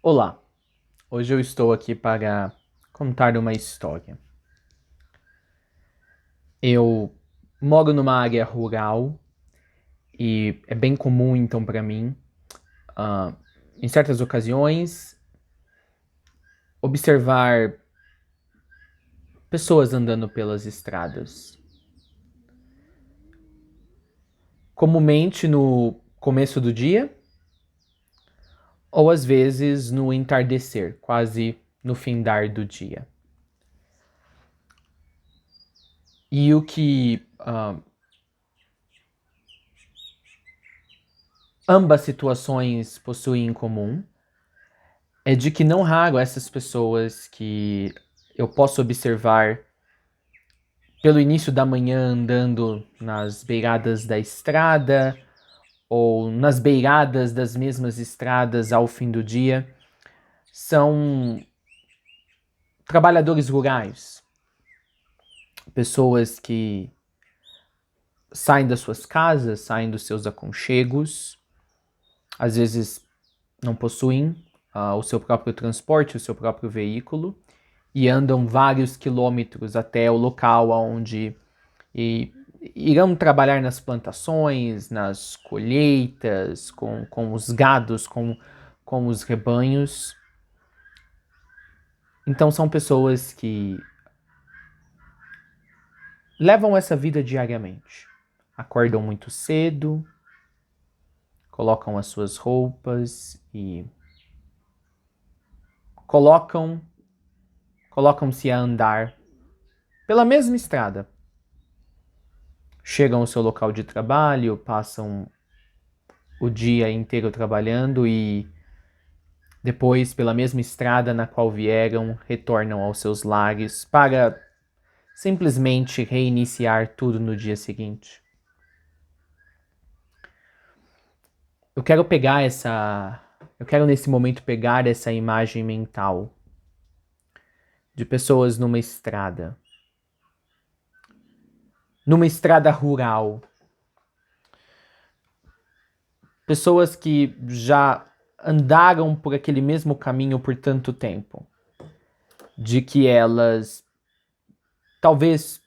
Olá, hoje eu estou aqui para contar uma história. Eu moro numa área rural e é bem comum então para mim, ah, em certas ocasiões, observar pessoas andando pelas estradas. Comumente no começo do dia ou às vezes no entardecer, quase no findar do dia. E o que ambas situações possuem em comum é de que não raro essas pessoas que eu posso observar pelo início da manhã andando nas beiradas da estrada ou nas beiradas das mesmas estradas ao fim do dia são trabalhadores rurais, pessoas que saem das suas casas, saem dos seus aconchegos, às vezes não possuem o seu próprio transporte, o seu próprio veículo, e andam vários quilômetros até o local onde irão trabalhar nas plantações, nas colheitas, com os gados, com os rebanhos. Então são pessoas que levam essa vida diariamente. Acordam muito cedo, colocam as suas roupas e colocam-se a andar pela mesma estrada. Chegam ao seu local de trabalho, passam o dia inteiro trabalhando e depois, pela mesma estrada na qual vieram, retornam aos seus lares para simplesmente reiniciar tudo no dia seguinte. Eu quero nesse momento pegar essa imagem mental de pessoas numa estrada rural, pessoas que já andaram por aquele mesmo caminho por tanto tempo, de que elas talvez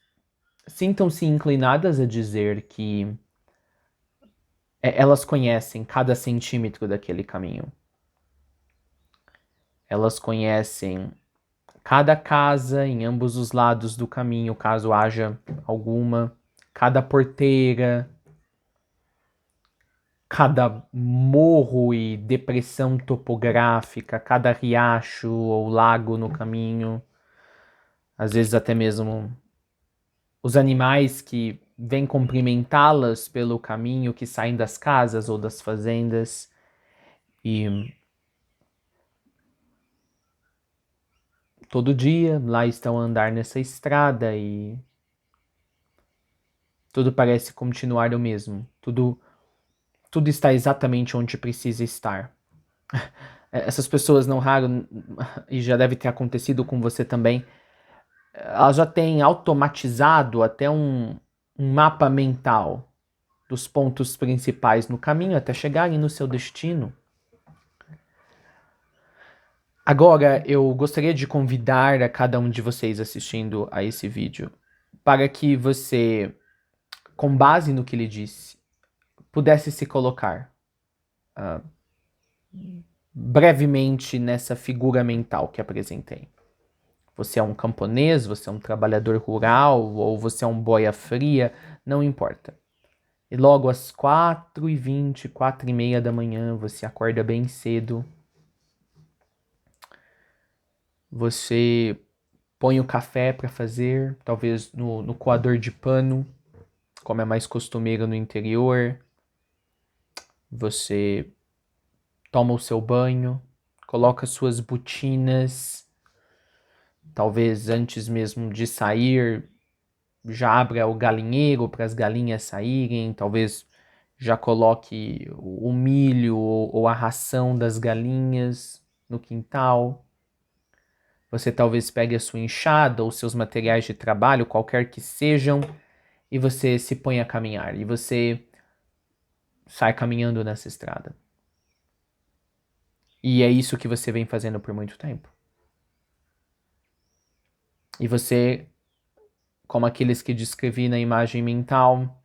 sintam-se inclinadas a dizer que elas conhecem cada centímetro daquele caminho. Elas conhecem cada casa em ambos os lados do caminho, caso haja alguma, cada porteira, cada morro e depressão topográfica, cada riacho ou lago no caminho, às vezes até mesmo os animais que vêm cumprimentá-las pelo caminho, que saem das casas ou das fazendas e todo dia lá estão a andar nessa estrada e tudo parece continuar o mesmo. Tudo está exatamente onde precisa estar. Essas pessoas não raro, e já deve ter acontecido com você também, elas já têm automatizado até um mapa mental dos pontos principais no caminho até chegarem no seu destino. Agora, eu gostaria de convidar a cada um de vocês assistindo a esse vídeo para que você, com base no que ele disse, pudesse se colocar brevemente nessa figura mental que apresentei. Você é um camponês, você é um trabalhador rural, ou você é um boia fria, não importa. E logo às 4h20, 4h30 da manhã, você acorda bem cedo. Você põe o café para fazer, talvez no coador de pano, como é mais costumeiro no interior. Você toma o seu banho, coloca suas botinas, talvez antes mesmo de sair, já abra o galinheiro para as galinhas saírem, talvez já coloque o milho ou a ração das galinhas no quintal. Você talvez pegue a sua enxada ou seus materiais de trabalho, qualquer que sejam, e você se põe a caminhar. E você sai caminhando nessa estrada. E é isso que você vem fazendo por muito tempo. E você, como aqueles que descrevi na imagem mental,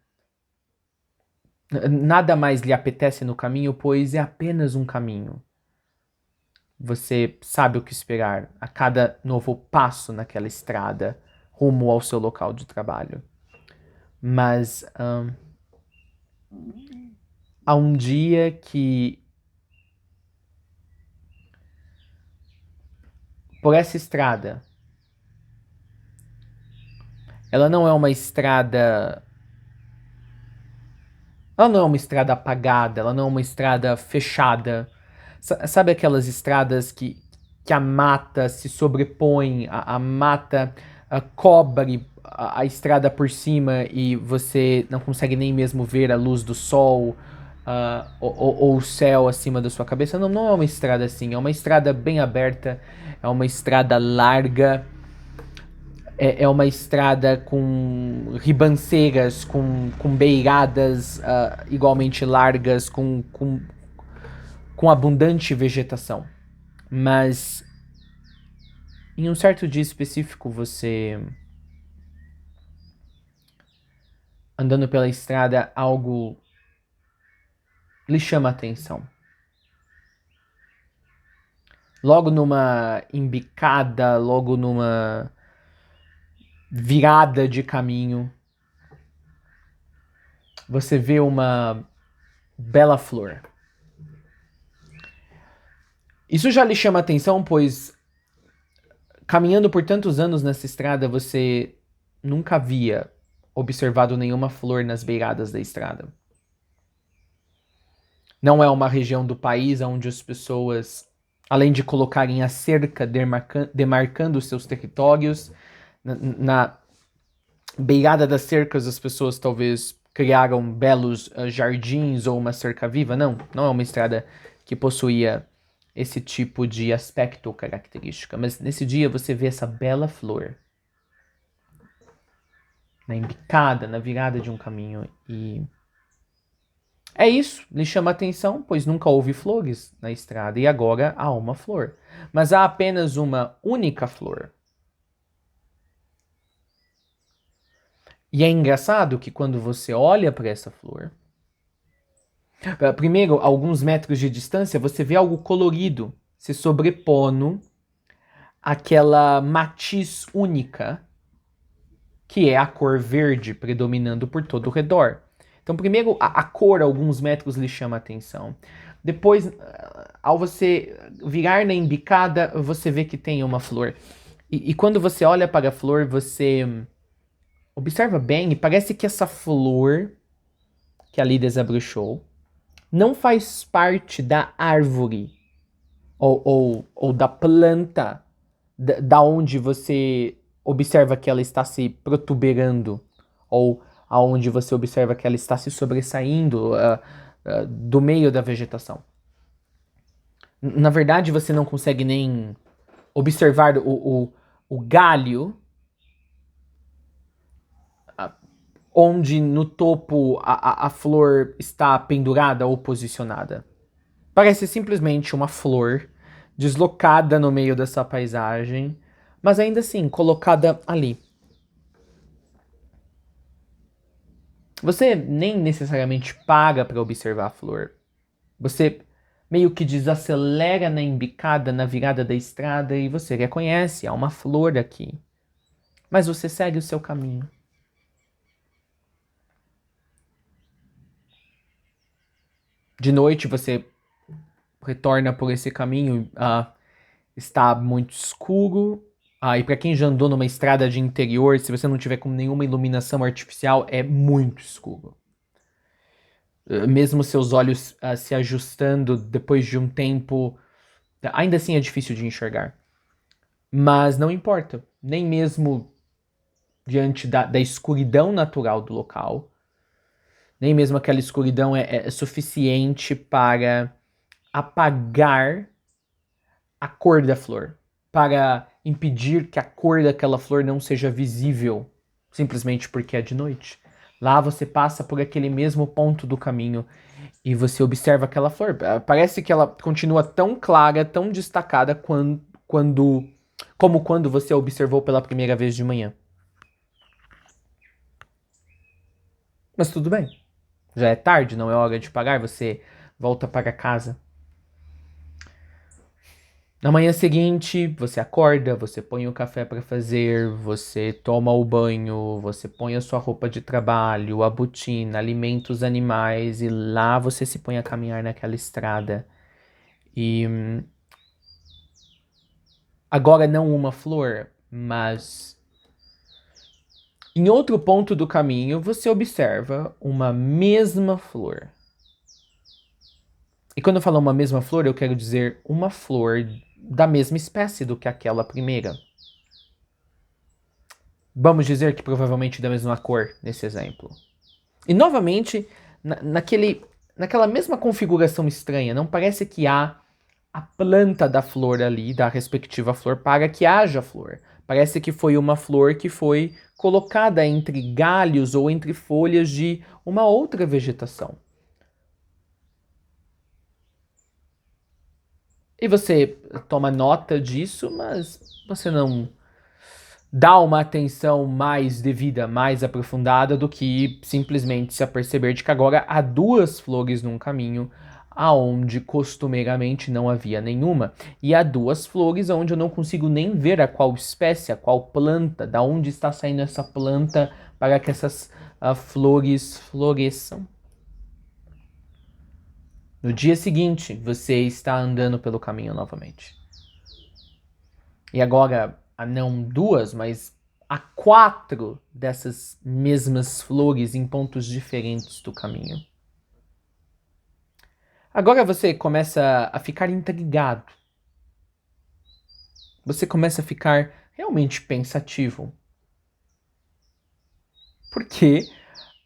nada mais lhe apetece no caminho, pois é apenas um caminho. Você sabe o que esperar a cada novo passo naquela estrada rumo ao seu local de trabalho. Mas há um dia que, por essa estrada, ela não é uma estrada. Ela não é uma estrada apagada, ela não é uma estrada fechada. Sabe aquelas estradas que a mata se sobrepõe, a mata cobre a estrada por cima e você não consegue nem mesmo ver a luz do sol ou o céu acima da sua cabeça? Não, não é uma estrada assim, é uma estrada bem aberta, é uma estrada larga. É uma estrada com ribanceiras, com beiradas igualmente largas, com abundante vegetação. Mas em um certo dia específico, você andando pela estrada, algo lhe chama a atenção. Logo numa embicada, logo numa virada de caminho, você vê uma bela flor. Isso já lhe chama atenção, pois caminhando por tantos anos nessa estrada, você nunca havia observado nenhuma flor nas beiradas da estrada. Não é uma região do país onde as pessoas, além de colocarem a cerca demarcando os seus territórios, na beirada das cercas as pessoas talvez criaram belos jardins ou uma cerca viva. Não, não é uma estrada que possuía esse tipo de aspecto ou característica. Mas nesse dia você vê essa bela flor na embicada, na virada de um caminho. E é isso, lhe chama a atenção, pois nunca houve flores na estrada e agora há uma flor. Mas há apenas uma única flor. E é engraçado que quando você olha para essa flor, primeiro, a alguns metros de distância, você vê algo colorido se sobrepondo àquela matiz única, que é a cor verde predominando por todo o redor. Então, primeiro, a cor, a alguns metros, lhe chama a atenção. Depois, ao você virar na embicada, você vê que tem uma flor. E quando você olha para a flor, você observa bem e parece que essa flor que ali desabrochou não faz parte da árvore ou da planta da onde você observa que ela está se protuberando ou aonde você observa que ela está se sobressaindo do meio da vegetação. Na verdade, você não consegue nem observar o galho onde no topo a flor está pendurada ou posicionada. Parece simplesmente uma flor deslocada no meio dessa paisagem, mas ainda assim colocada ali. Você nem necessariamente paga para observar a flor. Você meio que desacelera na embicada, na virada da estrada e você reconhece, há uma flor aqui. Mas você segue o seu caminho. De noite você retorna por esse caminho, está muito escuro. E para quem já andou numa estrada de interior, se você não tiver com nenhuma iluminação artificial, é muito escuro. Mesmo seus olhos se ajustando depois de um tempo, ainda assim é difícil de enxergar. Mas não importa, nem mesmo diante da escuridão natural do local, nem mesmo aquela escuridão é suficiente para apagar a cor da flor, para impedir que a cor daquela flor não seja visível, simplesmente porque é de noite. Lá você passa por aquele mesmo ponto do caminho E você observa aquela flor. Parece que ela continua tão clara, tão destacada como quando você a observou pela primeira vez de manhã. Mas tudo bem. Já é tarde, não é hora de pagar, você volta para casa. Na manhã seguinte, você acorda, você põe o café para fazer, você toma o banho, você põe a sua roupa de trabalho, a botina, alimenta os animais e lá você se põe a caminhar naquela estrada. E agora não uma flor, mas em outro ponto do caminho você observa uma mesma flor. E quando eu falo uma mesma flor, eu quero dizer uma flor da mesma espécie do que aquela primeira. Vamos dizer que provavelmente da mesma cor, nesse exemplo. E novamente, naquela mesma configuração estranha, não parece que há a planta da flor ali, da respectiva flor, para que haja flor. Parece que foi uma flor que foi colocada entre galhos ou entre folhas de uma outra vegetação. E você toma nota disso, mas você não dá uma atenção mais devida, mais aprofundada do que simplesmente se aperceber de que agora há duas flores num caminho aonde costumeiramente não havia nenhuma, e há duas flores onde eu não consigo nem ver a qual espécie, a qual planta, da onde está saindo essa planta para que essas flores floresçam. No dia seguinte, você está andando pelo caminho novamente. E agora, há não duas, mas há quatro dessas mesmas flores em pontos diferentes do caminho. Agora você começa a ficar intrigado. Você começa a ficar realmente pensativo. Por que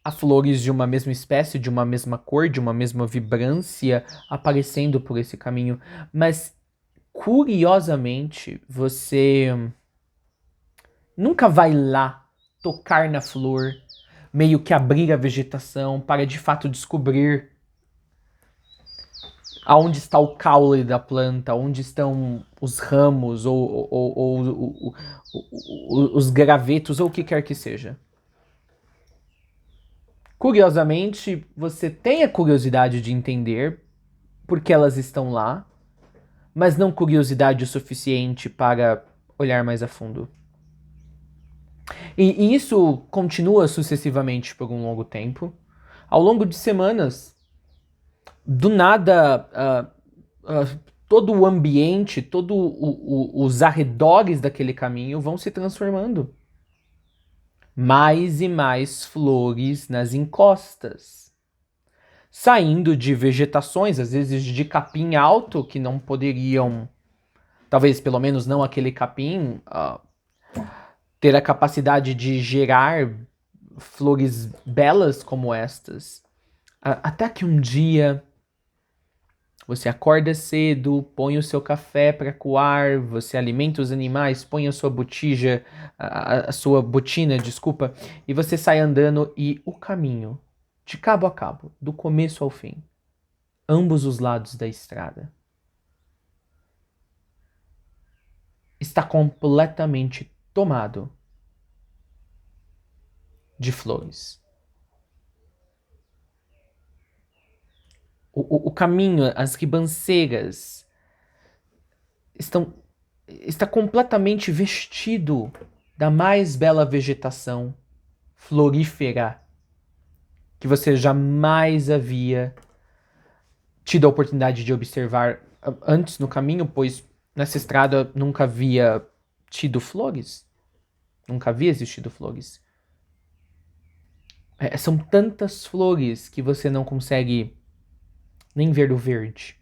há flores de uma mesma espécie, de uma mesma cor, de uma mesma vibrância aparecendo por esse caminho? Mas, curiosamente, você nunca vai lá tocar na flor, meio que abrir a vegetação para de fato descobrir aonde está o caule da planta, onde estão os ramos ou os gravetos ou o que quer que seja. Curiosamente, você tem a curiosidade de entender por que elas estão lá, mas não curiosidade o suficiente para olhar mais a fundo. E isso continua sucessivamente por um longo tempo. Ao longo de semanas, do nada, todo o ambiente, todos os arredores daquele caminho vão se transformando. Mais e mais flores nas encostas. Saindo de vegetações, às vezes de capim alto, que não poderiam, talvez pelo menos não aquele capim, ter a capacidade de gerar flores belas como estas. Até que um dia você acorda cedo, põe o seu café para coar, você alimenta os animais, põe a sua botija, a sua botina, desculpa, e você sai andando e o caminho, de cabo a cabo, do começo ao fim, ambos os lados da estrada, está completamente tomado de flores. O caminho, as ribanceiras está completamente vestido da mais bela vegetação florífera que você jamais havia tido a oportunidade de observar antes no caminho, pois nessa estrada nunca havia tido flores, nunca havia existido flores. São tantas flores que você não consegue nem ver o verde.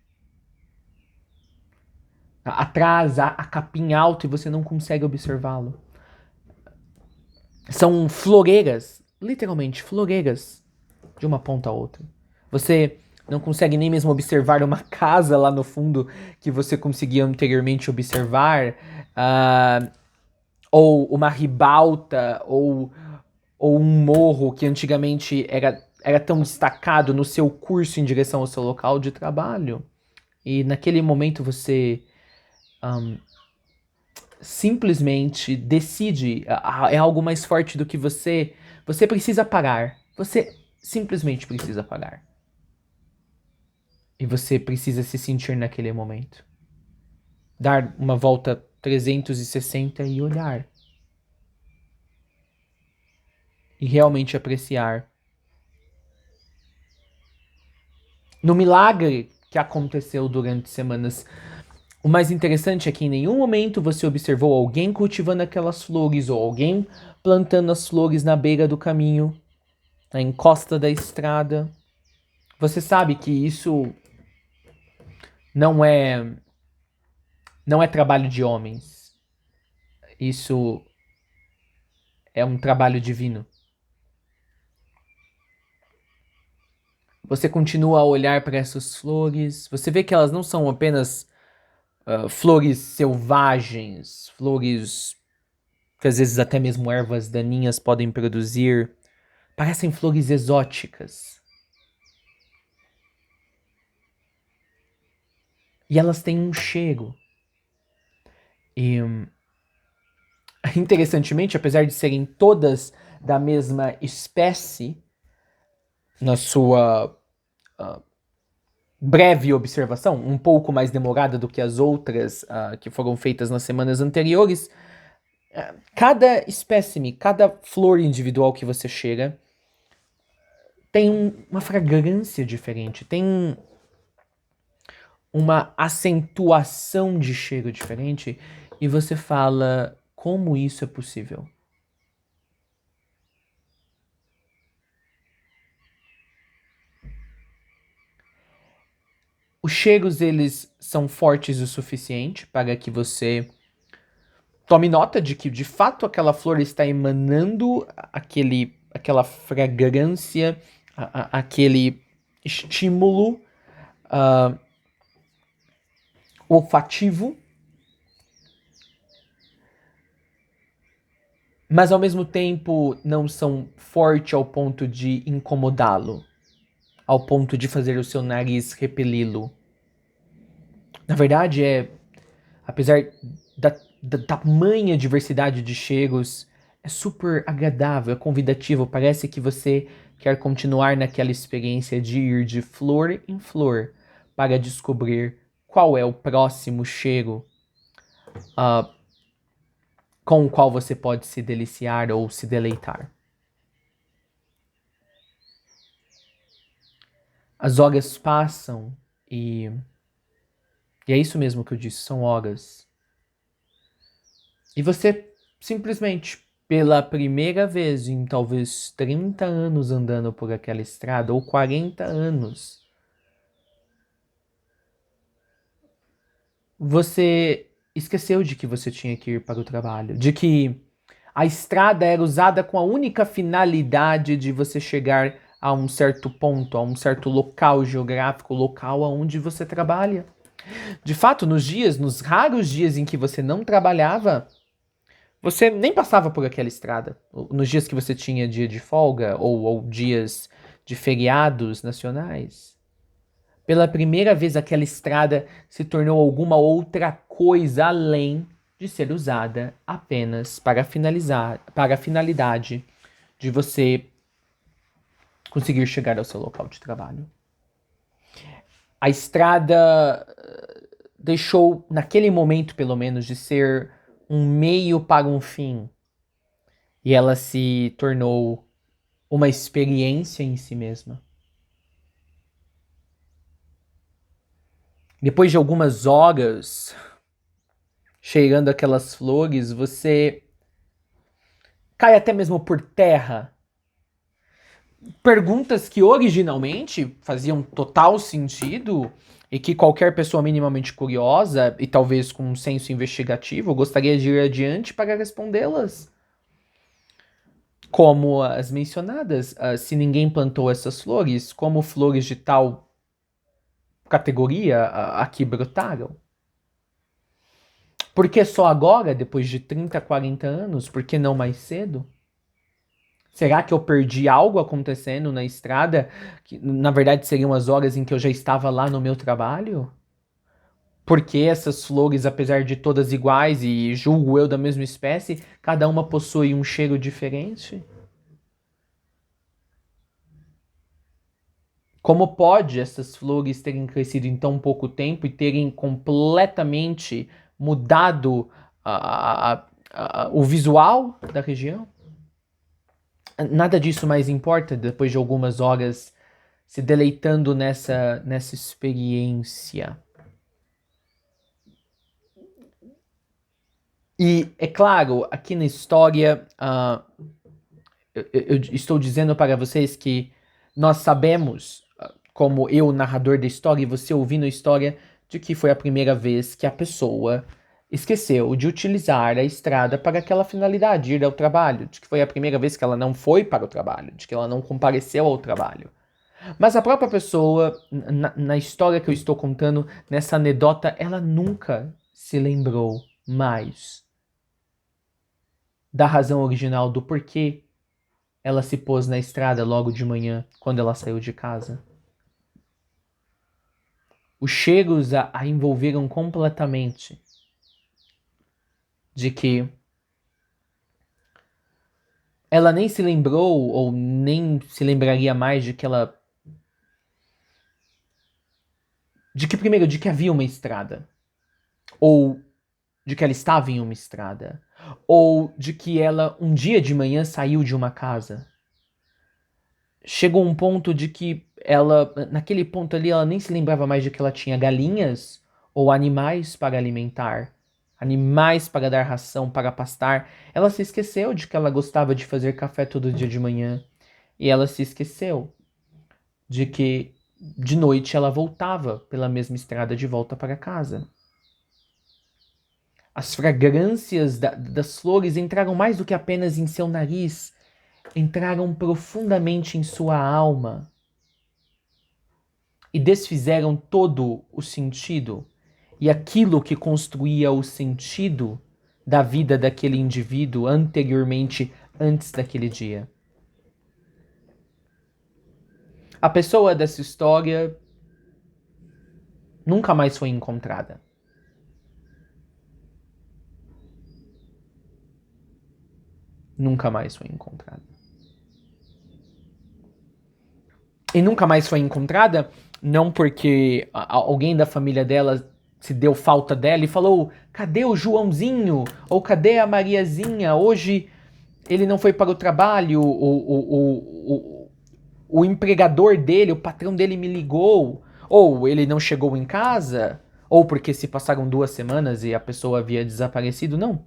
Atrás há capim alto e você não consegue observá-lo. São floreiras, literalmente floreiras, de uma ponta a outra. Você não consegue nem mesmo observar uma casa lá no fundo que você conseguia anteriormente observar, ou uma ribalta, ou um morro que antigamente era tão destacado no seu curso em direção ao seu local de trabalho. E naquele momento você simplesmente decide, é algo mais forte do que você. Você precisa parar. Você simplesmente precisa parar. E você precisa se sentir naquele momento. Dar uma volta 360 e olhar. E realmente apreciar. No milagre que aconteceu durante semanas, o mais interessante é que em nenhum momento você observou alguém cultivando aquelas flores ou alguém plantando as flores na beira do caminho, na encosta da estrada. Você sabe que isso não é não é trabalho de homens. Isso é um trabalho divino. Você continua a olhar para essas flores, você vê que elas não são apenas flores selvagens, flores que às vezes até mesmo ervas daninhas podem produzir. Parecem flores exóticas. E elas têm um cheiro. E interessantemente, apesar de serem todas da mesma espécie, na sua breve observação, um pouco mais demorada do que as outras que foram feitas nas semanas anteriores, cada espécime, cada flor individual que você chega tem uma fragrância diferente, tem uma acentuação de cheiro diferente, e você fala, como isso é possível? Os cheiros, eles são fortes o suficiente para que você tome nota de que, de fato, aquela flor está emanando aquela fragrância, aquele estímulo olfativo, mas ao mesmo tempo não são fortes ao ponto de incomodá-lo, ao ponto de fazer o seu nariz repeli-lo. Na verdade, apesar da tamanha diversidade de cheiros, é super agradável, é convidativo, parece que você quer continuar naquela experiência de ir de flor em flor para descobrir qual é o próximo cheiro com o qual você pode se deliciar ou se deleitar. As horas passam e é isso mesmo que eu disse, são horas. E você simplesmente, pela primeira vez em talvez 30 anos andando por aquela estrada, ou 40 anos, você esqueceu de que você tinha que ir para o trabalho, de que a estrada era usada com a única finalidade de você chegar a um certo ponto, a um certo local geográfico, local aonde você trabalha. De fato, nos raros dias em que você não trabalhava, você nem passava por aquela estrada. Nos dias que você tinha dia de folga ou dias de feriados nacionais. Pela primeira vez, aquela estrada se tornou alguma outra coisa além de ser usada apenas para a finalidade de você conseguir chegar ao seu local de trabalho. A estrada deixou, naquele momento pelo menos, de ser um meio para um fim. E ela se tornou uma experiência em si mesma. Depois de algumas horas cheirando aquelas flores, você cai até mesmo por terra. Perguntas que originalmente faziam total sentido e que qualquer pessoa minimamente curiosa e talvez com um senso investigativo gostaria de ir adiante para respondê-las. Como as mencionadas, se ninguém plantou essas flores, como flores de tal categoria aqui brotaram? Por que só agora, depois de 30, 40 anos? Por que não mais cedo? Será que eu perdi algo acontecendo na estrada? Que na verdade seriam as horas em que eu já estava lá no meu trabalho? Porque essas flores, apesar de todas iguais e julgo eu da mesma espécie, cada uma possui um cheiro diferente? Como pode essas flores terem crescido em tão pouco tempo e terem completamente mudado o visual da região? Nada disso mais importa depois de algumas horas se deleitando nessa experiência. E é claro, aqui na história, eu estou dizendo para vocês que nós sabemos, como eu, narrador da história, e você ouvindo a história, de que foi a primeira vez que a pessoa esqueceu de utilizar a estrada para aquela finalidade, ir ao trabalho, de que foi a primeira vez que ela não foi para o trabalho, de que ela não compareceu ao trabalho. Mas a própria pessoa, na história que eu estou contando, nessa anedota, ela nunca se lembrou mais da razão original do porquê ela se pôs na estrada logo de manhã, quando ela saiu de casa. Os cheiros a envolveram completamente de que ela nem se lembrou ou nem se lembraria mais de que ela. De que, primeiro, de que havia uma estrada. Ou de que ela estava em uma estrada. Ou de que ela um dia de manhã saiu de uma casa. Chegou um ponto de que ela, naquele ponto ali, ela nem se lembrava mais de que ela tinha galinhas ou animais para alimentar, animais para dar ração, para pastar. Ela se esqueceu de que ela gostava de fazer café todo dia de manhã. E ela se esqueceu de que de noite ela voltava pela mesma estrada de volta para casa. As fragrâncias das flores entraram mais do que apenas em seu nariz, entraram profundamente em sua alma e desfizeram todo o sentido e aquilo que construía o sentido da vida daquele indivíduo anteriormente, antes daquele dia. A pessoa dessa história nunca mais foi encontrada. Nunca mais foi encontrada. E nunca mais foi encontrada, não porque alguém da família dela se deu falta dela e falou: cadê o Joãozinho? Ou cadê a Mariazinha? Hoje ele não foi para o trabalho, o empregador dele, o patrão dele me ligou, ou ele não chegou em casa, ou porque se passaram 2 semanas e a pessoa havia desaparecido. Não.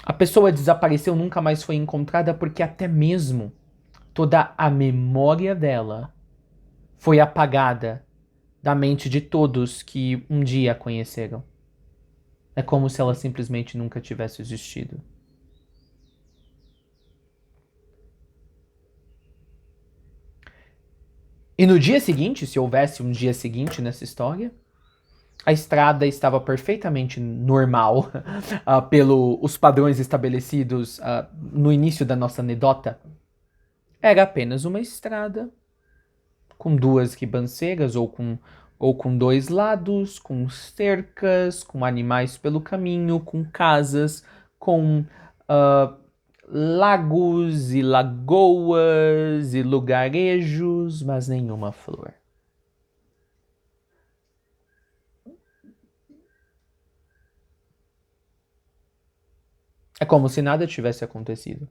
A pessoa desapareceu, nunca mais foi encontrada porque até mesmo toda a memória dela foi apagada da mente de todos que um dia a conheceram. É como se ela simplesmente nunca tivesse existido. E no dia seguinte, se houvesse um dia seguinte nessa história, a estrada estava perfeitamente normal pelos padrões estabelecidos no início da nossa anedota. Era apenas uma estrada com 2 ribanceiras ou com 2 lados, com cercas, com animais pelo caminho, com casas, com uh, lagos e lagoas e lugarejos, mas nenhuma flor. É como se nada tivesse acontecido.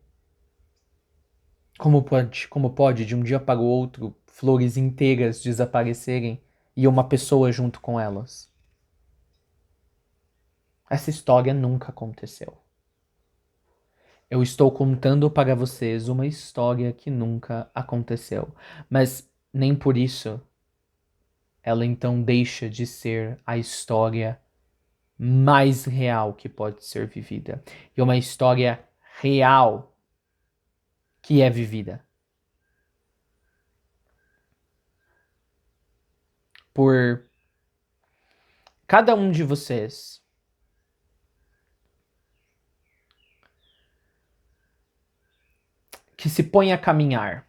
Como pode de um dia para o outro flores inteiras desaparecerem e uma pessoa junto com elas? Essa história nunca aconteceu. Eu estou contando para vocês uma história que nunca aconteceu, mas nem por isso ela então deixa de ser a história mais real que pode ser vivida. E uma história real que é vivida por cada um de vocês que se põe a caminhar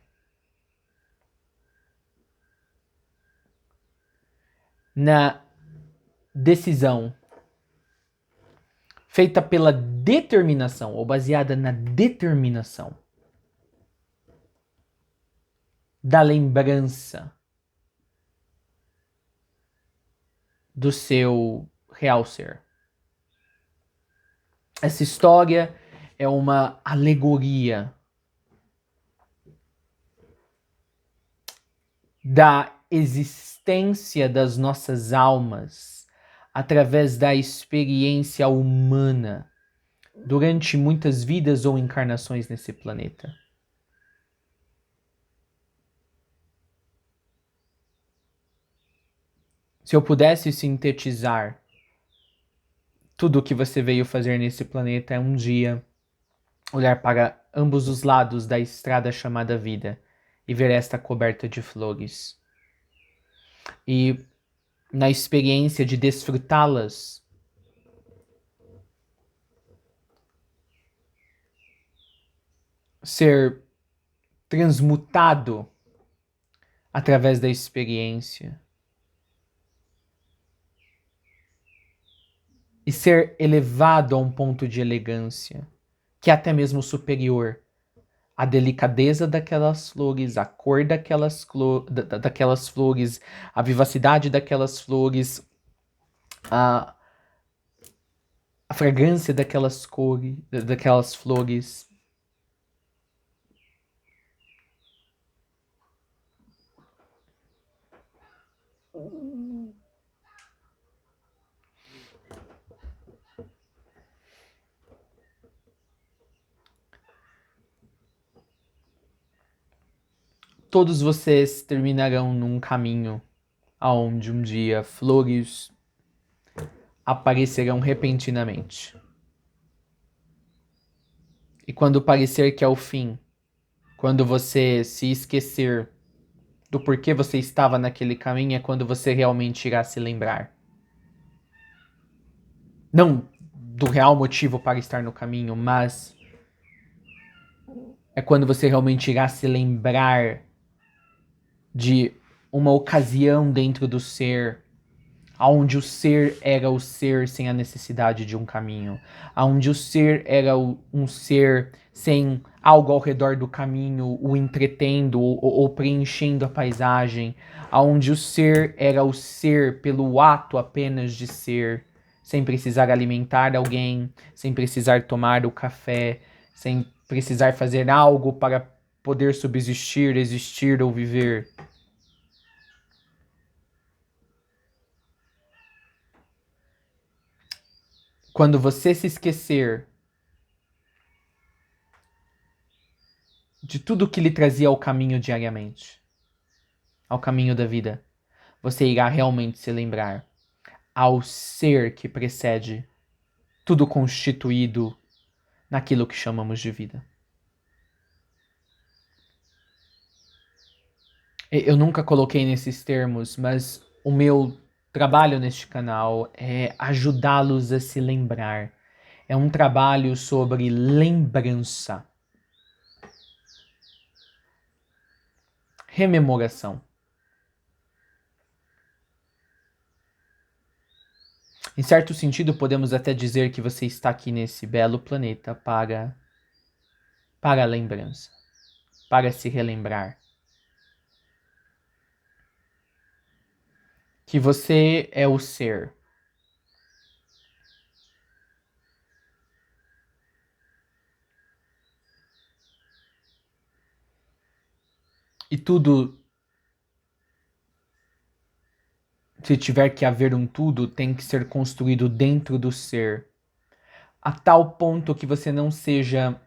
na decisão feita pela determinação ou baseada na determinação da lembrança do seu real ser. Essa história é uma alegoria da existência das nossas almas através da experiência humana durante muitas vidas ou encarnações nesse planeta. Se eu pudesse sintetizar tudo o que você veio fazer nesse planeta é um dia olhar para ambos os lados da estrada chamada vida e ver esta coberta de flores. E na experiência de desfrutá-las, ser transmutado através da experiência e ser elevado a um ponto de elegância que é até mesmo superior à delicadeza daquelas flores, a cor daquelas flores, a vivacidade daquelas flores, a fragrância daquelas cores, daquelas flores. Todos vocês terminarão num caminho aonde um dia flores aparecerão repentinamente. E quando parecer que é o fim, quando você se esquecer do porquê você estava naquele caminho, é quando você realmente irá se lembrar. Não do real motivo para estar no caminho, mas é quando você realmente irá se lembrar de uma ocasião dentro do ser, onde o ser era o ser sem a necessidade de um caminho, onde o ser era um ser sem algo ao redor do caminho, o entretendo ou preenchendo a paisagem, onde o ser era o ser pelo ato apenas de ser, sem precisar alimentar alguém, sem precisar tomar o café, sem precisar fazer algo para poder subsistir, existir ou viver. Quando você se esquecer de tudo que lhe trazia ao caminho diariamente, ao caminho da vida, você irá realmente se lembrar ao ser que precede tudo constituído naquilo que chamamos de vida. Eu nunca coloquei nesses termos, mas o meu trabalho neste canal é ajudá-los a se lembrar. É um trabalho sobre lembrança, rememoração. Em certo sentido, podemos até dizer que você está aqui nesse belo planeta para a lembrança, para se relembrar. Que você é o ser. E tudo, se tiver que haver um tudo, tem que ser construído dentro do ser. A tal ponto que você não seja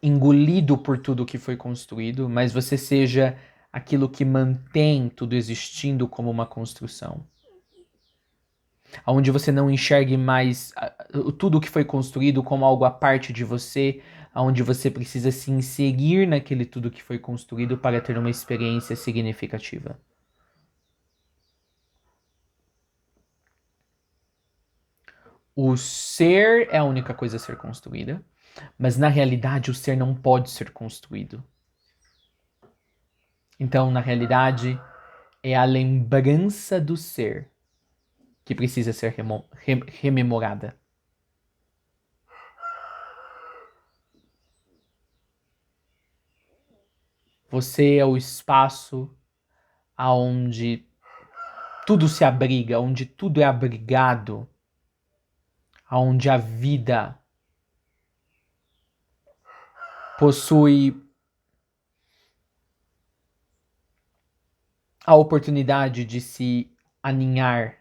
engolido por tudo que foi construído, mas você seja aquilo que mantém tudo existindo como uma construção. Onde você não enxergue mais tudo que foi construído como algo à parte de você, onde você precisa se inserir naquele tudo que foi construído para ter uma experiência significativa. O ser é a única coisa a ser construída. Mas na realidade o ser não pode ser construído. Então, na realidade, é a lembrança do ser que precisa ser rememorada. Você é o espaço aonde tudo se abriga, onde tudo é abrigado, aonde a vida possui a oportunidade de se aninhar,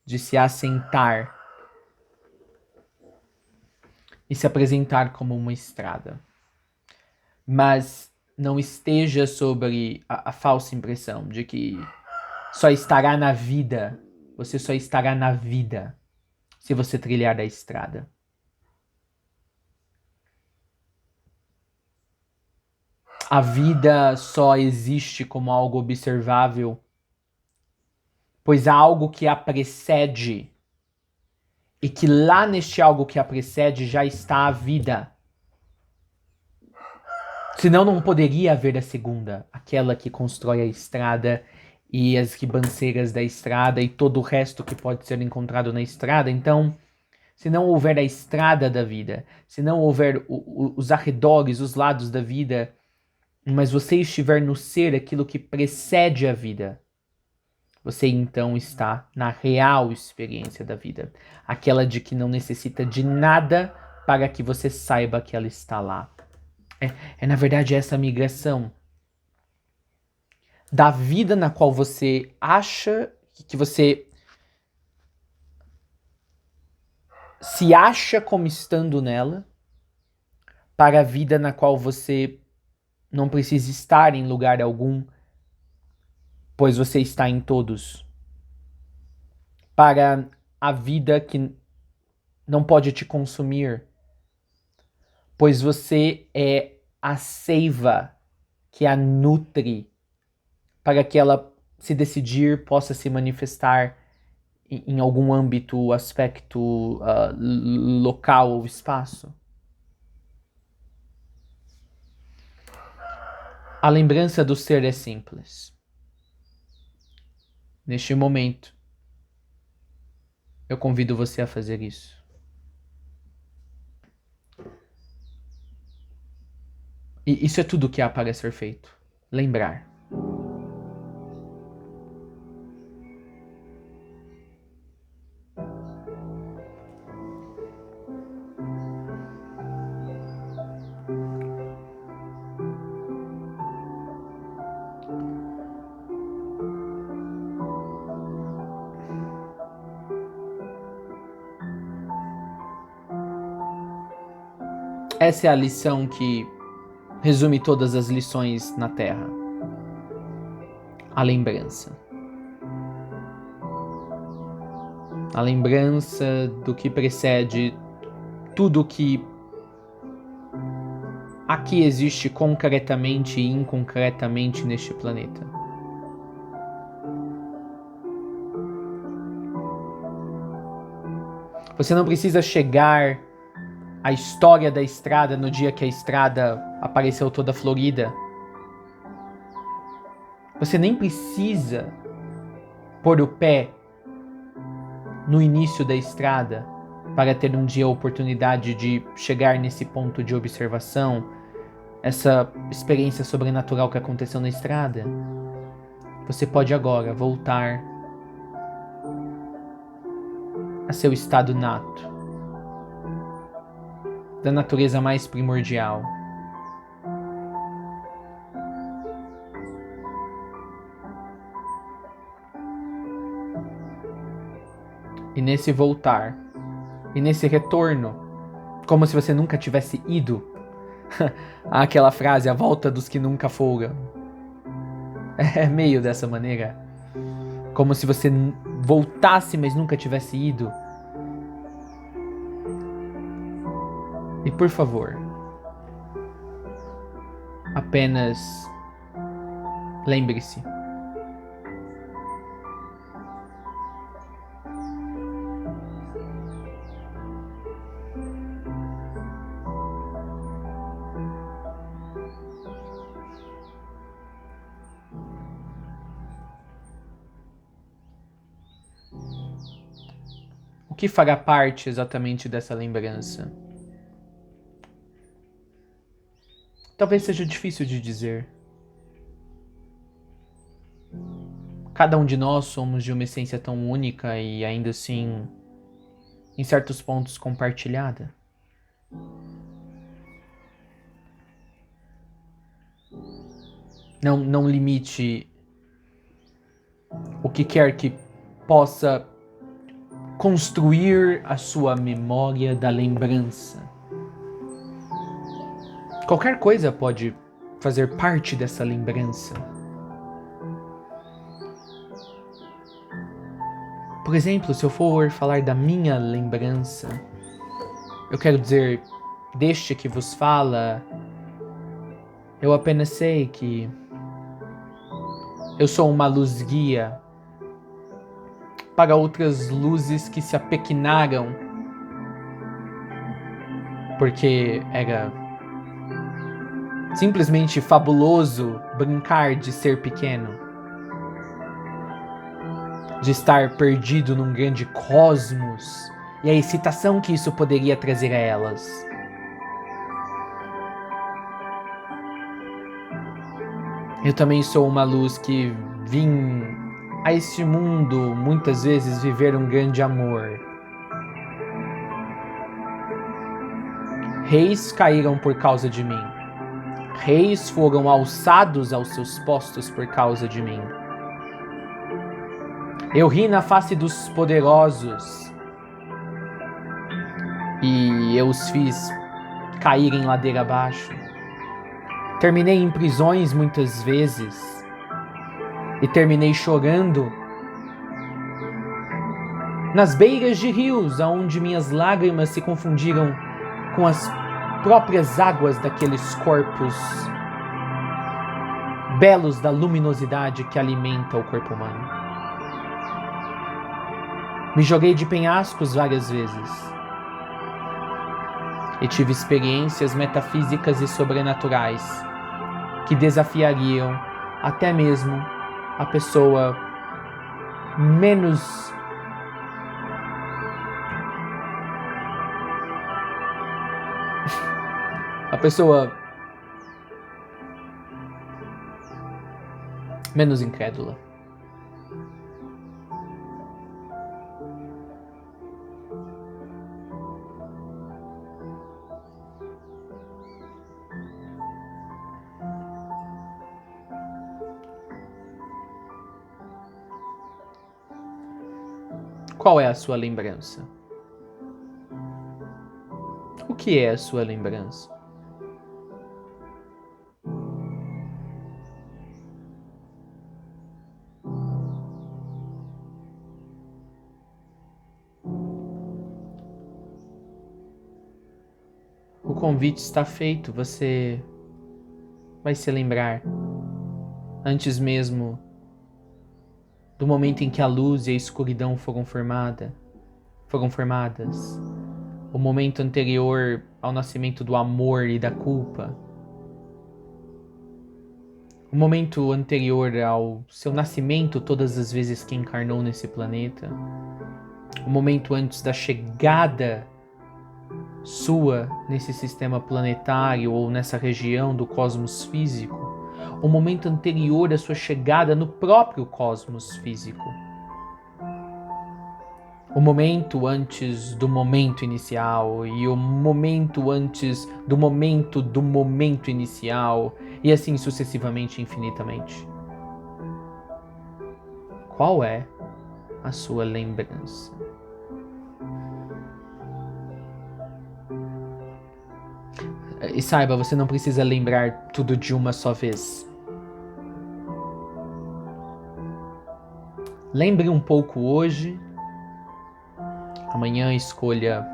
de se assentar e se apresentar como uma estrada. Mas não esteja sobre a falsa impressão de que só estará na vida, você só estará na vida se você trilhar a estrada. A vida só existe como algo observável, pois há algo que a precede, e que lá neste algo que a precede já está a vida. Senão não poderia haver a segunda, aquela que constrói a estrada e as ribanceiras da estrada e todo o resto que pode ser encontrado na estrada. Então, se não houver a estrada da vida, se não houver os arredores, os lados da vida, mas você estiver no ser, aquilo que precede a vida, você então está na real experiência da vida. Aquela de que não necessita de nada para que você saiba que ela está lá. É na verdade essa migração da vida na qual você acha que você se acha como estando nela, para a vida na qual você não precisa estar em lugar algum, pois você está em todos. Para a vida que não pode te consumir, pois você é a seiva que a nutre, para que ela, se decidir, possa se manifestar em algum âmbito, aspecto local ou espaço. A lembrança do ser é simples. Neste momento, eu convido você a fazer isso. E isso é tudo que há para ser feito. Lembrar. Essa é a lição que resume todas as lições na Terra. A lembrança. A lembrança do que precede tudo que aqui existe concretamente e inconcretamente neste planeta. Você não precisa chegar à história da estrada no dia que a estrada apareceu toda florida. Você nem precisa pôr o pé no início da estrada para ter um dia a oportunidade de chegar nesse ponto de observação, essa experiência sobrenatural que aconteceu na estrada. Você pode agora voltar a seu estado nato, da natureza mais primordial. E nesse voltar, e nesse retorno, como se você nunca tivesse ido, aquela frase, a volta dos que nunca foram. É meio dessa maneira. Como se você voltasse, mas nunca tivesse ido. E por favor, apenas lembre-se. que fará parte exatamente dessa lembrança? Talvez seja difícil de dizer. Cada um de nós somos de uma essência tão única e ainda assim, em certos pontos, compartilhada. Não limite o que quer que possa construir a sua memória da lembrança. Qualquer coisa pode fazer parte dessa lembrança. Por exemplo, se eu for falar da minha lembrança, eu quero dizer, deste que vos fala, eu apenas sei que eu sou uma luz guia para outras luzes que se apequenaram porque era simplesmente fabuloso brincar de ser pequeno, de estar perdido num grande cosmos e a excitação que isso poderia trazer a elas. Eu também sou uma luz que vim a este mundo muitas vezes viver um grande amor. Reis caíram por causa de mim. Reis foram alçados aos seus postos por causa de mim. Eu ri na face dos poderosos e eu os fiz cair em ladeira abaixo. Terminei em prisões muitas vezes e terminei chorando nas beiras de rios, onde minhas lágrimas se confundiram com as próprias águas daqueles corpos belos da luminosidade que alimenta o corpo humano. Me joguei de penhascos várias vezes e tive experiências metafísicas e sobrenaturais que desafiariam até mesmo a pessoa menos menos incrédula. Qual é a sua lembrança? O que é a sua lembrança? O convite está feito, você vai se lembrar antes mesmo do momento em que a luz e a escuridão foram formadas, o momento anterior ao nascimento do amor e da culpa, o momento anterior ao seu nascimento todas as vezes que encarnou nesse planeta, o momento antes da chegada sua nesse sistema planetário ou nessa região do cosmos físico, o momento anterior à sua chegada no próprio cosmos físico, o momento antes do momento inicial e o momento antes do momento inicial e assim sucessivamente, infinitamente. Qual é a sua lembrança? E saiba, você não precisa lembrar tudo de uma só vez. Lembre um pouco hoje. Amanhã escolha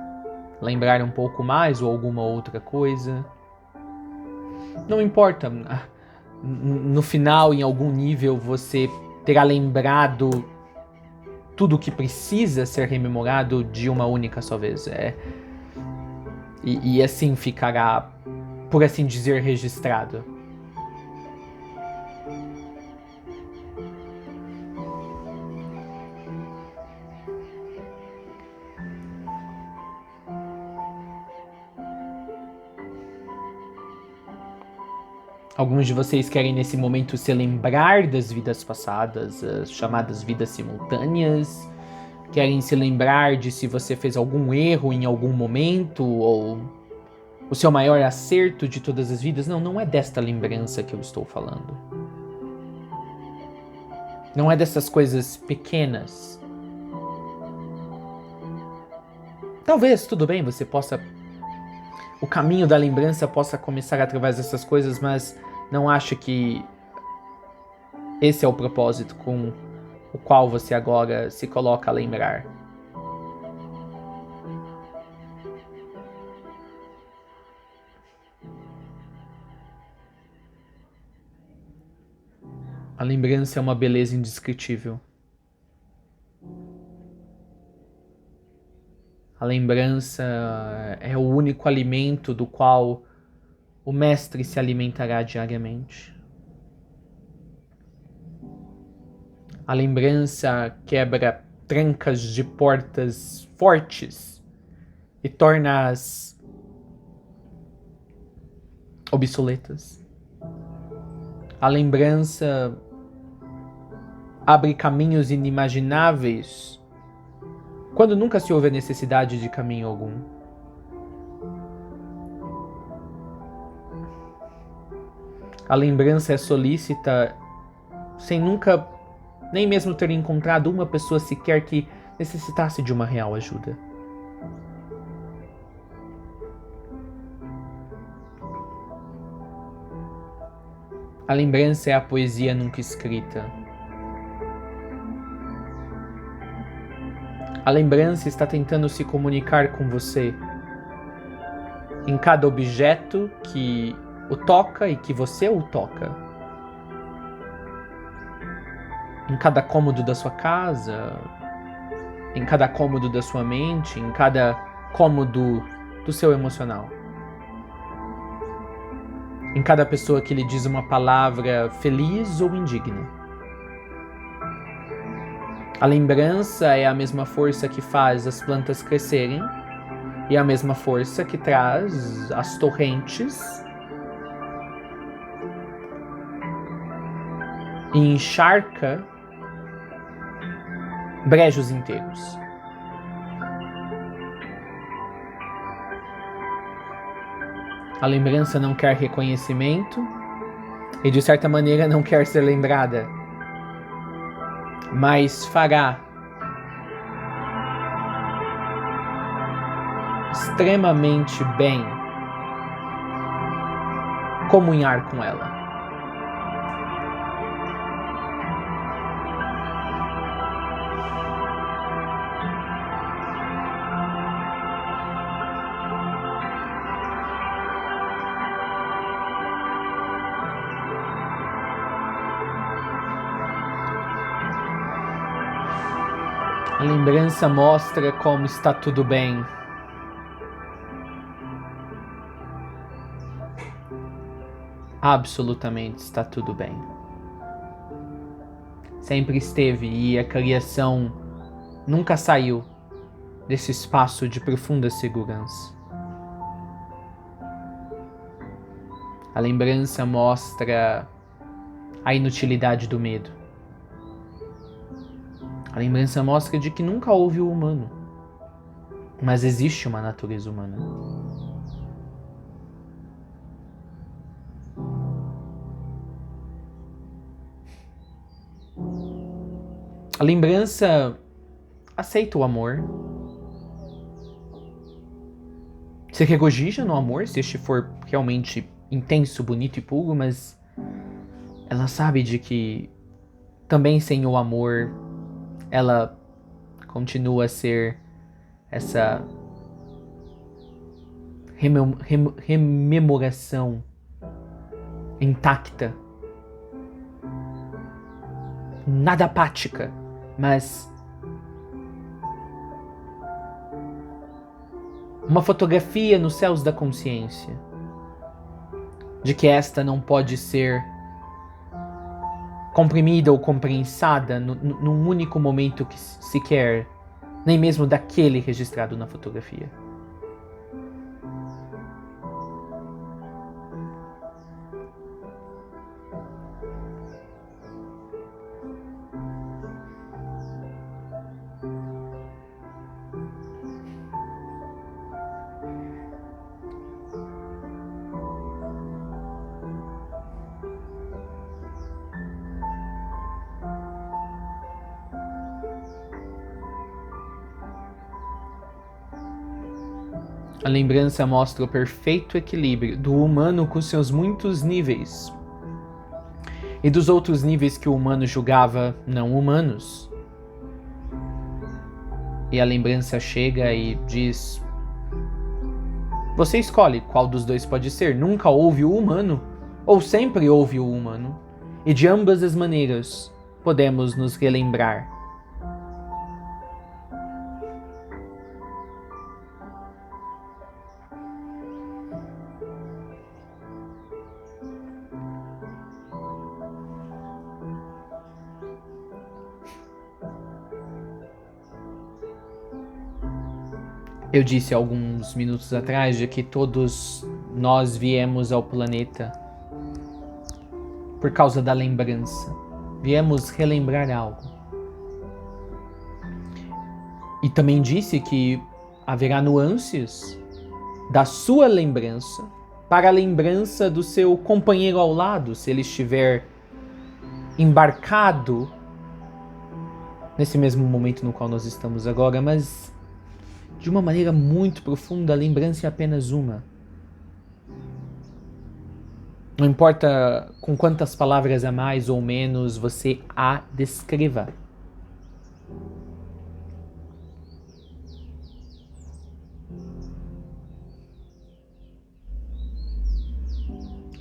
lembrar um pouco mais ou alguma outra coisa. Não importa. No final, em algum nível, você terá lembrado tudo o que precisa ser rememorado de uma única só vez. E assim ficará, por assim dizer, registrado. Alguns de vocês querem nesse momento se lembrar das vidas passadas, as chamadas vidas simultâneas. Querem se lembrar de se você fez algum erro em algum momento ou o seu maior acerto de todas as vidas. Não, não é desta lembrança que eu estou falando. Não é dessas coisas pequenas. Talvez, tudo bem, você possa... O caminho da lembrança possa começar através dessas coisas, mas não acho que esse é o propósito com o qual você agora se coloca a lembrar. A lembrança é uma beleza indescritível. A lembrança é o único alimento do qual o mestre se alimentará diariamente. A lembrança quebra trancas de portas fortes e torna-as obsoletas. A lembrança abre caminhos inimagináveis quando nunca se houve a necessidade de caminho algum. A lembrança é solícita sem nunca nem mesmo ter encontrado uma pessoa sequer que necessitasse de uma real ajuda. A lembrança é a poesia nunca escrita. A lembrança está tentando se comunicar com você em cada objeto que o toca e que você o toca. Em cada cômodo da sua casa, em cada cômodo da sua mente, em cada cômodo do seu emocional. Em cada pessoa que lhe diz uma palavra feliz ou indigna. A lembrança é a mesma força que faz as plantas crescerem e a mesma força que traz as torrentes e encharca brejos inteiros. A lembrança não quer reconhecimento e, de certa maneira, não quer ser lembrada, mas fará extremamente bem comunhar com ela. A lembrança mostra como está tudo bem. Absolutamente está tudo bem. Sempre esteve e a criação nunca saiu desse espaço de profunda segurança. A lembrança mostra a inutilidade do medo. A lembrança mostra de que nunca houve o humano, mas existe uma natureza humana. A lembrança aceita o amor, se regozija no amor, se este for realmente intenso, bonito e puro, mas ela sabe de que também sem o amor ela continua a ser essa rememoração intacta, nada apática, mas uma fotografia nos céus da consciência de que esta não pode ser comprimida ou comprensada num único momento que se quer, nem mesmo daquele registrado na fotografia. A lembrança mostra o perfeito equilíbrio do humano com seus muitos níveis e dos outros níveis que o humano julgava não humanos. E a lembrança chega e diz: você escolhe qual dos dois pode ser. Nunca houve o humano, ou sempre houve o humano. E de ambas as maneiras, podemos nos relembrar. Eu disse alguns minutos atrás de que todos nós viemos ao planeta por causa da lembrança. Viemos relembrar algo. E também disse que haverá nuances da sua lembrança para a lembrança do seu companheiro ao lado, se ele estiver embarcado nesse mesmo momento no qual nós estamos agora, mas de uma maneira muito profunda, a lembrança é apenas uma. Não importa com quantas palavras a mais ou menos você a descreva.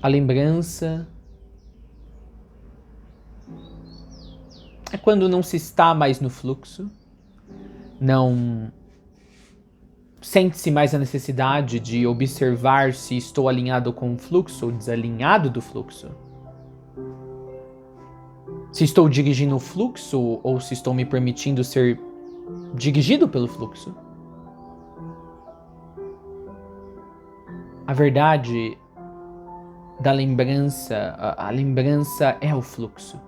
A lembrança é quando não se está mais no fluxo, não sente-se mais a necessidade de observar se estou alinhado com o fluxo ou desalinhado do fluxo. Se estou dirigindo o fluxo ou se estou me permitindo ser dirigido pelo fluxo. A verdade da lembrança, a lembrança é o fluxo.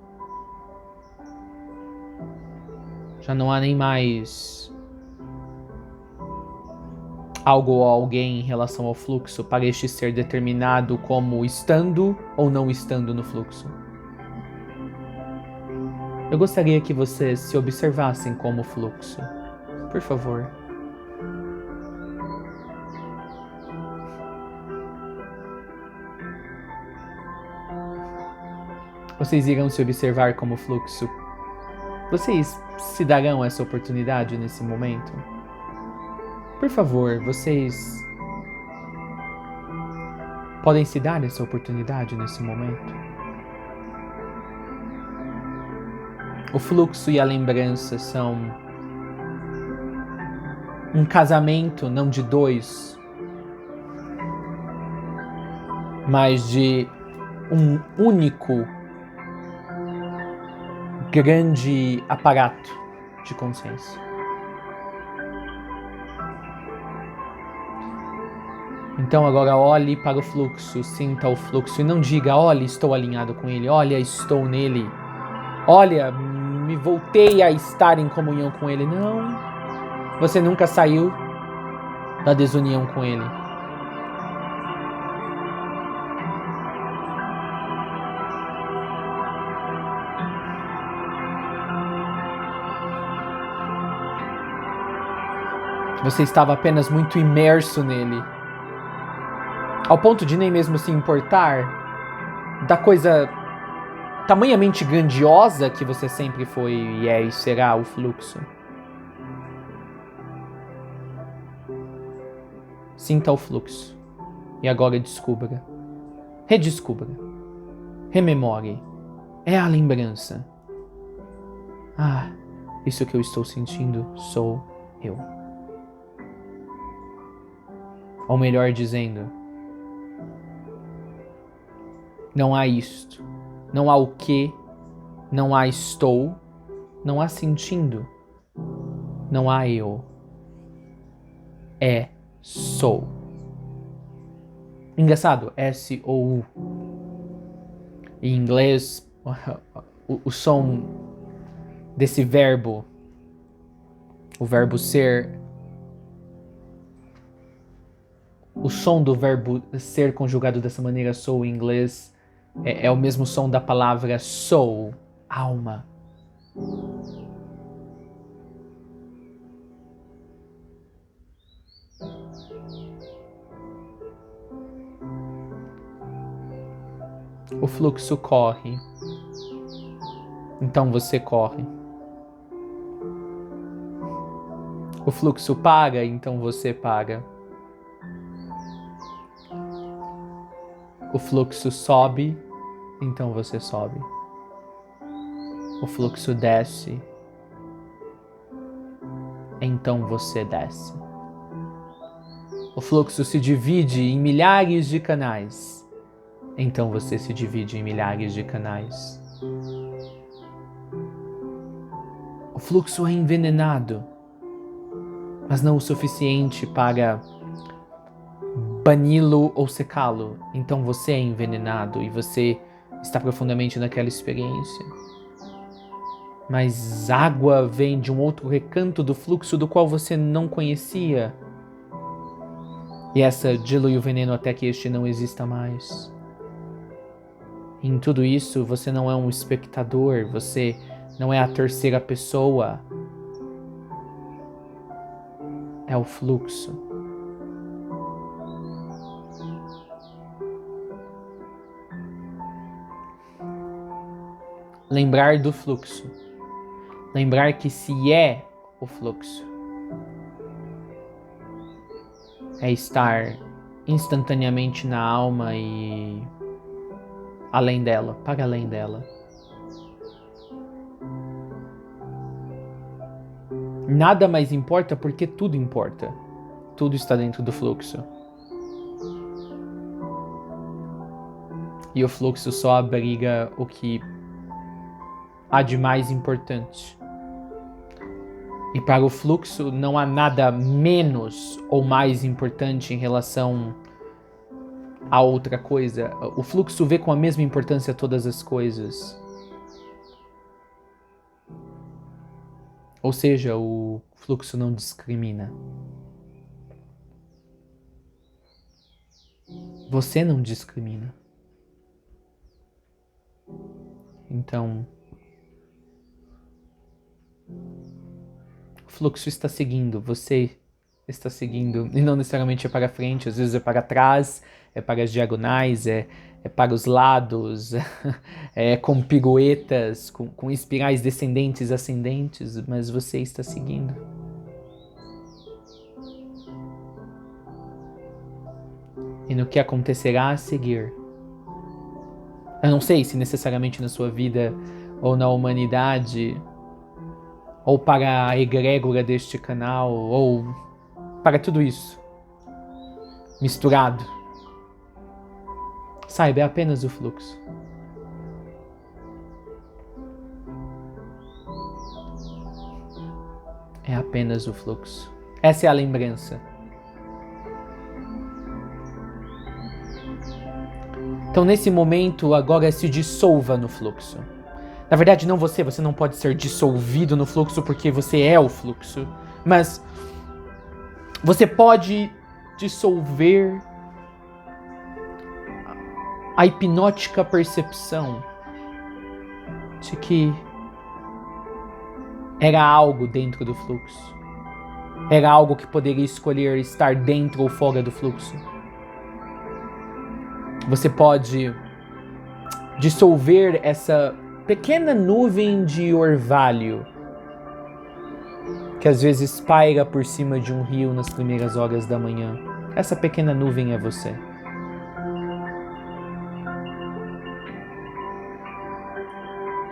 Já não há nem mais algo ou alguém em relação ao fluxo para este ser determinado como estando ou não estando no fluxo. Eu gostaria que vocês se observassem como fluxo. Por favor. Vocês irão se observar como fluxo. Vocês se darão essa oportunidade nesse momento? Por favor, vocês podem se dar essa oportunidade nesse momento? O fluxo e a lembrança são um casamento não de dois, mas de um único grande aparato de consciência. Então agora olhe para o fluxo, sinta o fluxo e não diga, olha, estou alinhado com ele, olha, estou nele, olha, me voltei a estar em comunhão com ele. Não, você nunca saiu da desunião com ele. Você estava apenas muito imerso nele, ao ponto de nem mesmo se importar da coisa tamanhamente grandiosa que você sempre foi e é e será o fluxo. Sinta o fluxo e agora descubra, redescubra, rememore. É a lembrança. Ah, isso que eu estou sentindo sou eu. Ou melhor dizendo, não há isto, não há o que, não há estou, não há sentindo, não há eu. É sou. Engraçado, S-O-U. Em inglês, o som desse verbo, o verbo ser, o som do verbo ser conjugado dessa maneira, soul, em inglês, é o mesmo som da palavra soul, alma. O fluxo corre. Então você corre. O fluxo para, então você para. O fluxo sobe, então você sobe. O fluxo desce, então você desce. O fluxo se divide em milhares de canais, então você se divide em milhares de canais. O fluxo é envenenado, mas não o suficiente para bani-lo ou secá-lo. Então você é envenenado e você está profundamente naquela experiência. Mas água vem de um outro recanto do fluxo do qual você não conhecia. E essa dilui o veneno até que este não exista mais. Em tudo isso, você não é um espectador, você não é a terceira pessoa. É o fluxo. Lembrar do fluxo. Lembrar que se é o fluxo. É estar instantaneamente na alma e além dela, para além dela. Nada mais importa porque tudo importa. Tudo está dentro do fluxo. E o fluxo só abriga o que há de mais importante. E para o fluxo não há nada menos ou mais importante em relação a outra coisa. O fluxo vê com a mesma importância todas as coisas. Ou seja, o fluxo não discrimina. Você não discrimina. Então, o fluxo está seguindo, você está seguindo, e não necessariamente é para frente, às vezes é para trás, é para as diagonais, é para os lados, é com piruetas, com espirais descendentes, ascendentes, mas você está seguindo. E no que acontecerá a seguir, eu não sei se necessariamente na sua vida ou na humanidade, ou para a egrégora deste canal, ou para tudo isso misturado. Saiba, é apenas o fluxo. É apenas o fluxo. Essa é a lembrança. Então, nesse momento, agora se dissolva no fluxo. Na verdade, não você não pode ser dissolvido no fluxo porque você é o fluxo. Mas você pode dissolver a hipnótica percepção de que era algo dentro do fluxo. Era algo que poderia escolher estar dentro ou fora do fluxo. Você pode dissolver essa pequena nuvem de orvalho que às vezes paira por cima de um rio nas primeiras horas da manhã. Essa pequena nuvem é você.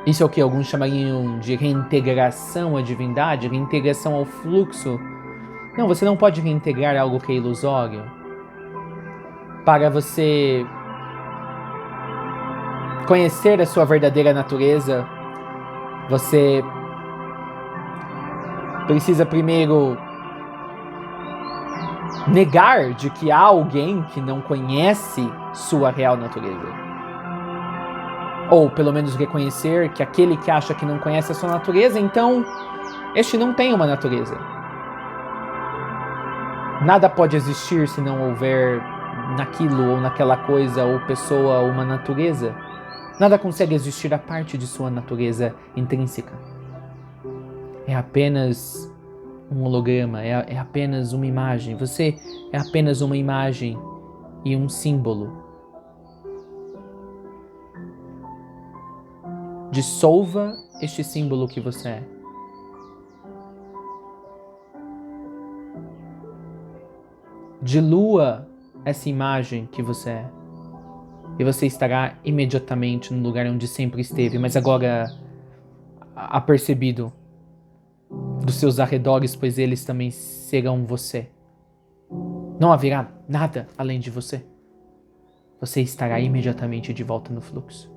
Isso é o que alguns chamariam de reintegração à divindade, reintegração ao fluxo. Não, você não pode reintegrar algo que é ilusório. Para você conhecer a sua verdadeira natureza, você precisa primeiro negar de que há alguém que não conhece sua real natureza. Ou pelo menos reconhecer que aquele que acha que não conhece a sua natureza, então este não tem uma natureza. Nada pode existir se não houver naquilo ou naquela coisa ou pessoa uma natureza. Nada consegue existir a parte de sua natureza intrínseca. É apenas um holograma, é apenas uma imagem. Você é apenas uma imagem e um símbolo. Dissolva este símbolo que você é. Dilua essa imagem que você é. E você estará imediatamente no lugar onde sempre esteve, mas agora apercebido dos seus arredores, pois eles também serão você. Não haverá nada além de você. Você estará imediatamente de volta no fluxo.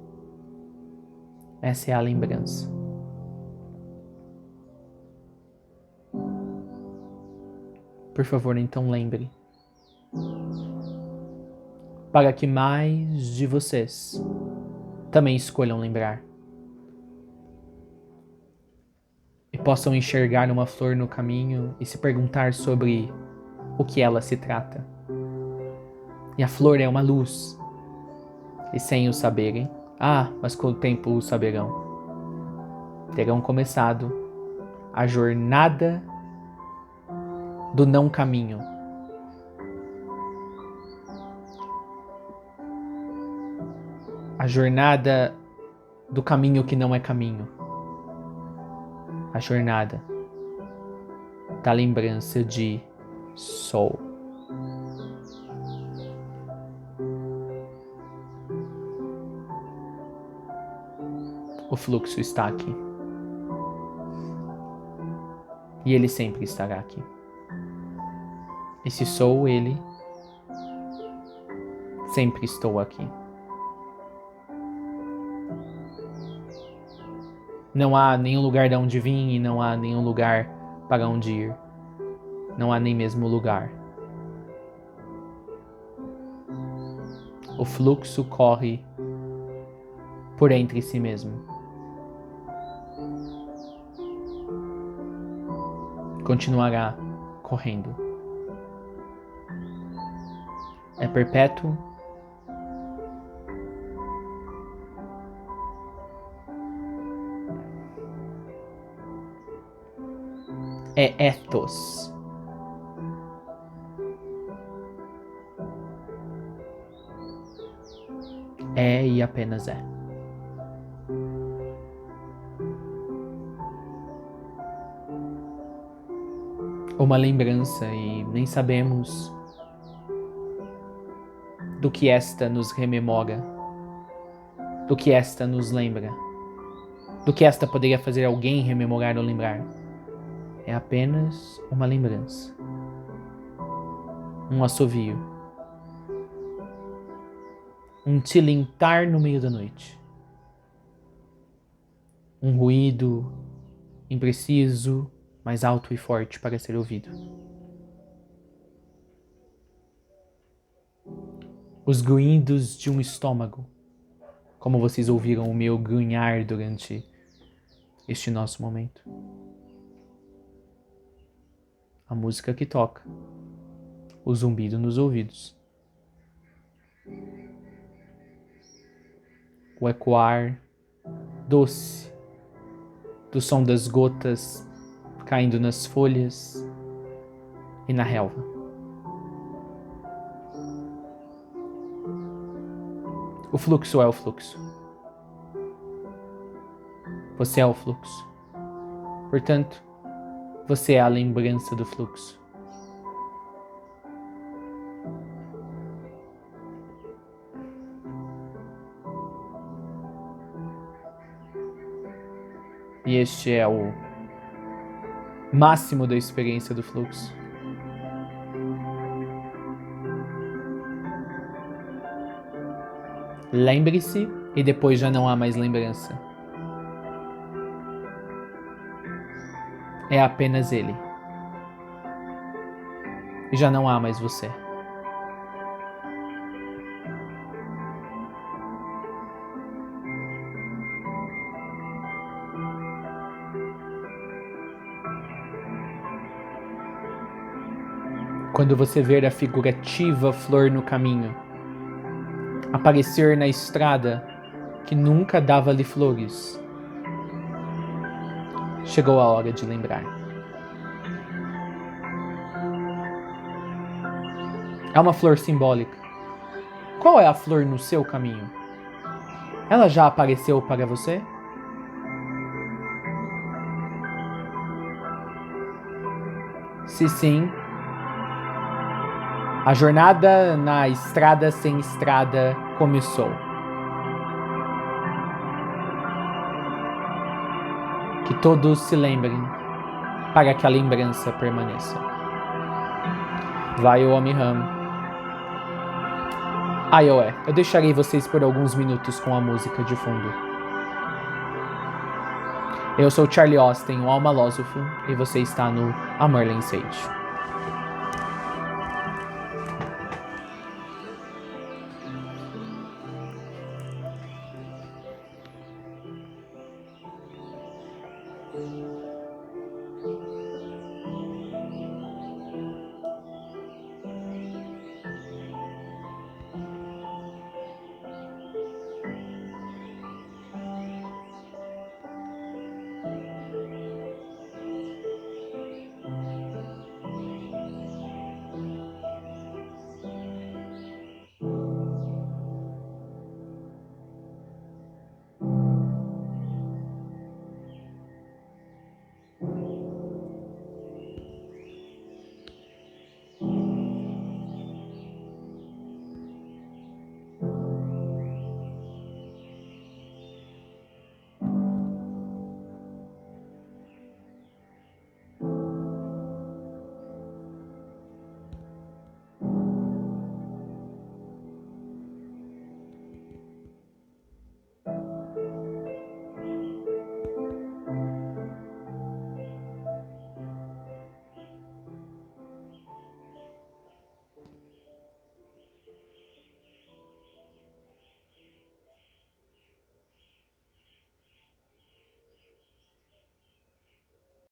Essa é a lembrança. Por favor, então lembre. Para que mais de vocês também escolham lembrar. E possam enxergar uma flor no caminho e se perguntar sobre o que ela se trata. E a flor é uma luz. E sem o saberem, mas com o tempo o saberão. Terão começado a jornada do não caminho. A jornada do caminho que não é caminho. A jornada da lembrança de Sol. O fluxo está aqui. E ele sempre estará aqui. E se sou ele, sempre estou aqui. Não há nenhum lugar de onde vim e não há nenhum lugar para onde ir. Não há nem mesmo lugar. O fluxo corre por entre si mesmo. Continuará correndo. É perpétuo. É ethos. É e apenas é. Uma lembrança e nem sabemos do que esta nos rememora, do que esta nos lembra, do que esta poderia fazer alguém rememorar ou lembrar. É apenas uma lembrança, um assovio, um tilintar no meio da noite, um ruído impreciso, mas alto e forte para ser ouvido. Os grunhidos de um estômago, como vocês ouviram o meu grunhar durante este nosso momento. A música que toca, o zumbido nos ouvidos, o ecoar doce do som das gotas caindo nas folhas e na relva. O fluxo é o fluxo. Você é o fluxo. Portanto, você é a lembrança do fluxo. E este é o máximo da experiência do fluxo. Lembre-se e depois já não há mais lembrança. É apenas ele. E já não há mais você. Quando você ver a figurativa flor no caminho, aparecer na estrada que nunca dava-lhe flores, chegou a hora de lembrar. É uma flor simbólica. Qual é a flor no seu caminho? Ela já apareceu para você? Se sim, a jornada na estrada sem estrada começou. Que todos se lembrem, para que a lembrança permaneça. Vai o Omiham. Aioé, eu deixarei vocês por alguns minutos com a música de fundo. Eu sou Charlie Austin, o Almalósofo, e você está no A Merlin Sage.